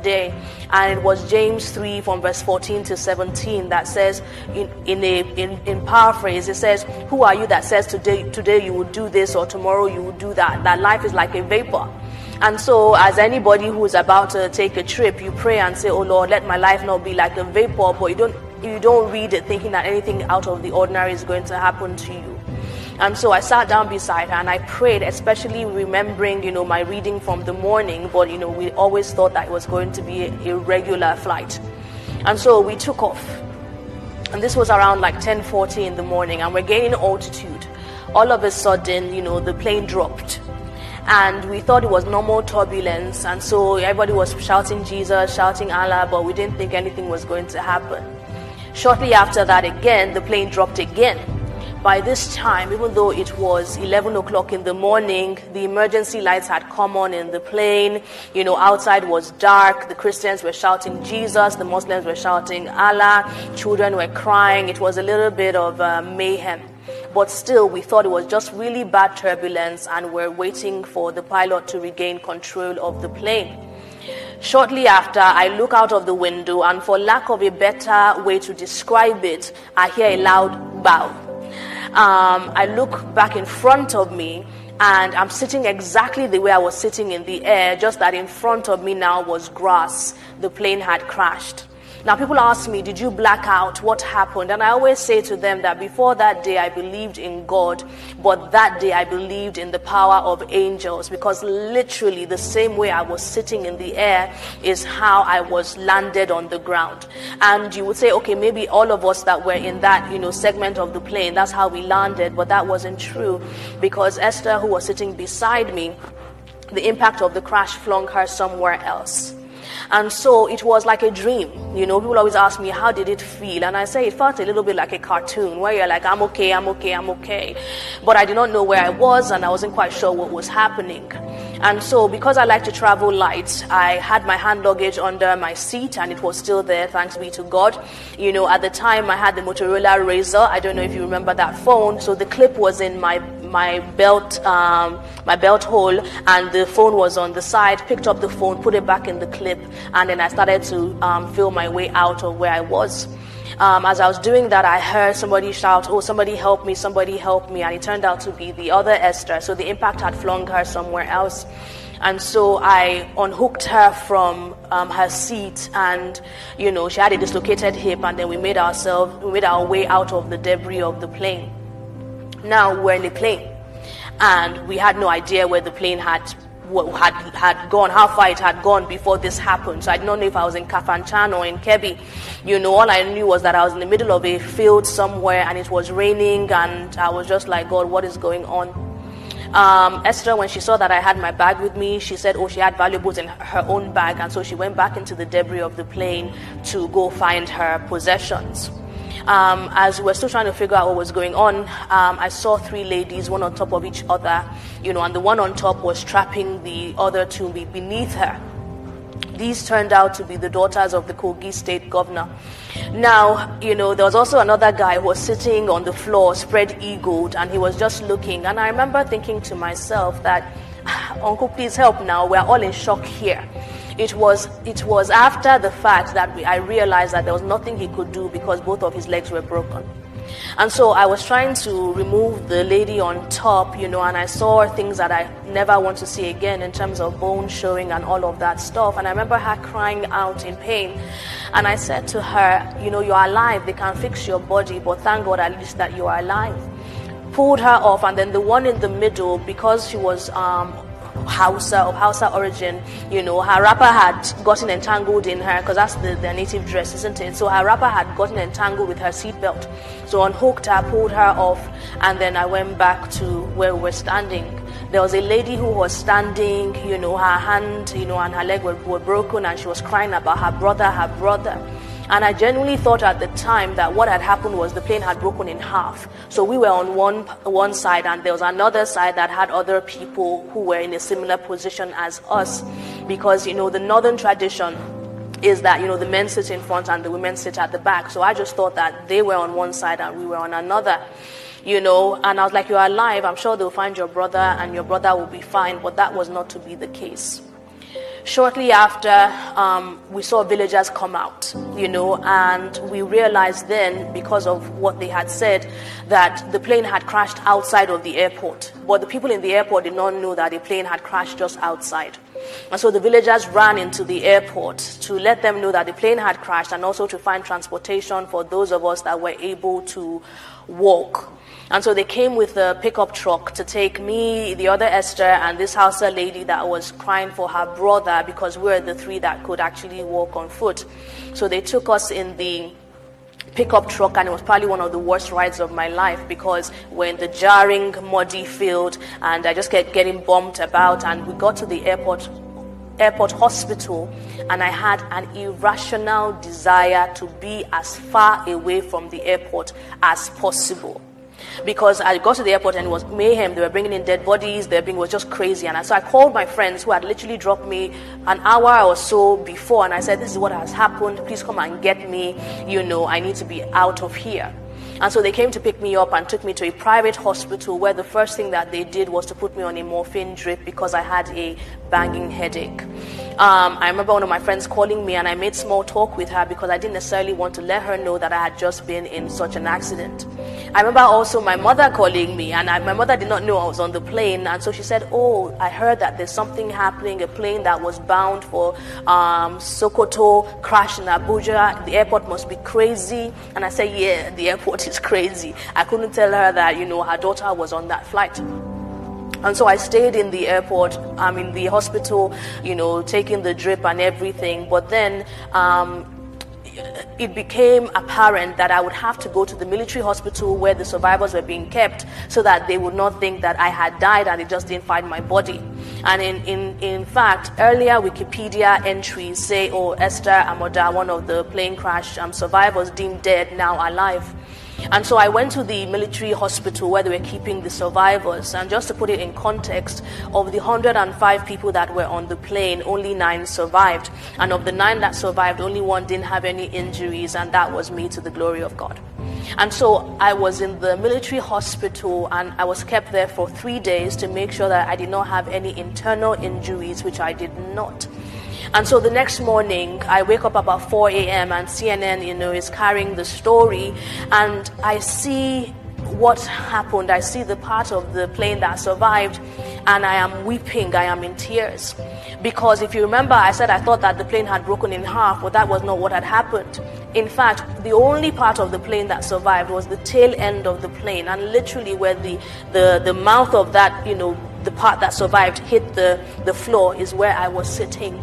day, and it was James 3 from verse 14 to 17 that says, in paraphrase, it says, who are you that says today you will do this or tomorrow you will do that? That life is like a vapor. And so as anybody who is about to take a trip, you pray and say, oh Lord, let my life not be like a vapor, but you don't read it thinking that anything out of the ordinary is going to happen to you. And so I sat down beside her and I prayed, especially remembering, my reading from the morning, but, we always thought that it was going to be a regular flight. And so we took off. And this was around like 10:40 in the morning, and we're gaining altitude. All of a sudden, the plane dropped. And we thought it was normal turbulence, and so everybody was shouting Jesus, shouting Allah, but we didn't think anything was going to happen. Shortly after that, again, the plane dropped again. By this time, even though it was 11 o'clock in the morning, the emergency lights had come on in the plane. Outside was dark. The Christians were shouting Jesus. The Muslims were shouting Allah. Children were crying. It was a little bit of mayhem. But still, we thought it was just really bad turbulence, and we're waiting for the pilot to regain control of the plane. Shortly after, I look out of the window, and for lack of a better way to describe it, I hear a loud bow. I look back in front of me, and I'm sitting exactly the way I was sitting in the air, just that in front of me now was grass. The plane had crashed. Now, people ask me, did you black out? What happened? And I always say to them that before that day, I believed in God, but that day I believed in the power of angels, because literally the same way I was sitting in the air is how I was landed on the ground. And you would say, okay, maybe all of us that were in that, segment of the plane, that's how we landed, but that wasn't true, because Esther, who was sitting beside me, the impact of the crash flung her somewhere else. And so it was like a dream. People always ask me, how did it feel? And I say it felt a little bit like a cartoon where you're like, I'm okay. But I did not know where I was, and I wasn't quite sure what was happening. And so because I like to travel light, I had my hand luggage under my seat, and it was still there, thanks be to God. At the time I had the Motorola Razor. I don't know if you remember that phone. So the clip was in my belt hole, and the phone was on the side. Picked up the phone, put it back in the clip, and then I started to feel my way out of where I was. As I was doing that, I heard somebody shout, oh, somebody help me, and it turned out to be the other Esther. So the impact had flung her somewhere else. And so I unhooked her from her seat, and she had a dislocated hip, and then we made our way out of the debris of the plane. Now we're in a plane, and we had no idea where the plane had gone, how far it had gone before this happened. So I did not know if I was in Kafanchan or in Kebbi. All I knew was that I was in the middle of a field somewhere, and it was raining, and I was just like, God, what is going on? Esther, when she saw that I had my bag with me, she said, she had valuables in her own bag, and so she went back into the debris of the plane to go find her possessions. As we were still trying to figure out what was going on, I saw three ladies, one on top of each other, and the one on top was strapping the other two beneath her. These turned out to be the daughters of the Kogi state governor. Now, there was also another guy who was sitting on the floor, spread-eagled, and he was just looking. And I remember thinking to myself that, Uncle, please help now. We're all in shock here. It was after the fact that I realized that there was nothing he could do because both of his legs were broken. And so I was trying to remove the lady on top, and I saw things that I never want to see again in terms of bones showing and all of that stuff. And I remember her crying out in pain. And I said to her, you're alive. They can fix your body, but thank God at least that you are alive. Pulled her off, and then the one in the middle, because she was Hausa origin, her wrapper had gotten entangled in her, because that's their native dress, isn't it? So her wrapper had gotten entangled with her seatbelt. So unhooked her, pulled her off, and then I went back to where we were standing. There was a lady who was standing, her hand, and her leg were broken, and she was crying about her brother. And I genuinely thought at the time that what had happened was the plane had broken in half. So we were on one side, and there was another side that had other people who were in a similar position as us. Because, the northern tradition is that, the men sit in front and the women sit at the back. So I just thought that they were on one side and we were on another. And I was like, you're alive. I'm sure they'll find your brother and your brother will be fine. But that was not to be the case. Shortly after, we saw villagers come out, and we realized then, because of what they had said, that the plane had crashed outside of the airport. But the people in the airport did not know that the plane had crashed just outside. And so the villagers ran into the airport to let them know that the plane had crashed, and also to find transportation for those of us that were able to walk. And so they came with a pickup truck to take me, the other Esther, and this Hausa lady that was crying for her brother, because we were the three that could actually walk on foot. So they took us in the pickup truck, and it was probably one of the worst rides of my life, because we're in the jarring, muddy field, and I just kept getting bumped about. And we got to the airport hospital, and I had an irrational desire to be as far away from the airport as possible. Because I got to the airport and it was mayhem. They were bringing in dead bodies. It was just crazy. And so I called my friends who had literally dropped me an hour or so before, and I said, this is what has happened. Please come and get me. I need to be out of here. And so they came to pick me up and took me to a private hospital, where the first thing that they did was to put me on a morphine drip because I had a banging headache. I remember one of my friends calling me, and I made small talk with her because I didn't necessarily want to let her know that I had just been in such an accident. I remember also my mother calling me, and my mother did not know I was on the plane, and so she said, oh, I heard that there's something happening, a plane that was bound for Sokoto crashed in Abuja. The airport must be crazy. And I said, yeah, the airport is crazy. I couldn't tell her that, her daughter was on that flight. And so I stayed in the airport, in the hospital, taking the drip and everything. But then it became apparent that I would have to go to the military hospital where the survivors were being kept, so that they would not think that I had died and they just didn't find my body. And in fact, earlier Wikipedia entries say, oh, Esther Amoda, one of the plane crash survivors, deemed dead, now alive. And so I went to the military hospital where they were keeping the survivors. And just to put it in context, of the 105 people that were on the plane, only 9 survived. And of the 9 that survived, only 1 didn't have any injuries, and that was me, to the glory of God. And so I was in the military hospital, and I was kept there for 3 days to make sure that I did not have any internal injuries, which I did not. And so the next morning, I wake up about 4 a.m. and CNN, is carrying the story, and I see what happened. I see the part of the plane that survived, and I am weeping. I am in tears. Because if you remember, I said I thought that the plane had broken in half, but that was not what had happened. In fact, the only part of the plane that survived was the tail end of the plane, and literally where the mouth of that, the part that survived hit the floor is where I was sitting.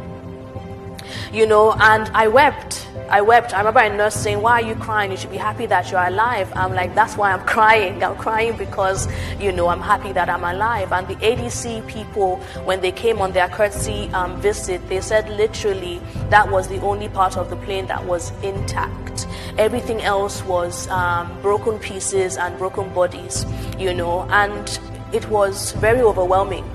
And I wept. I remember a nurse saying, why are you crying? You should be happy that you're alive. I'm like, that's why I'm crying. I'm crying because, I'm happy that I'm alive. And the ADC people, when they came on their courtesy visit, they said literally that was the only part of the plane that was intact. Everything else was broken pieces and broken bodies, and it was very overwhelming.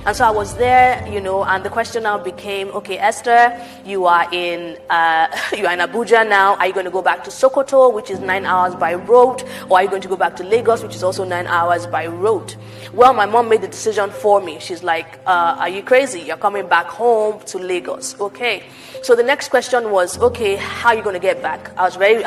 And so I was there, and the question now became, okay, Esther, you are in Abuja now. Are you going to go back to Sokoto, which is 9 hours by road, or are you going to go back to Lagos, which is also 9 hours by road? Well, my mom made the decision for me. She's like, are you crazy? You're coming back home to Lagos. Okay. So the next question was, okay, how are you going to get back? I was very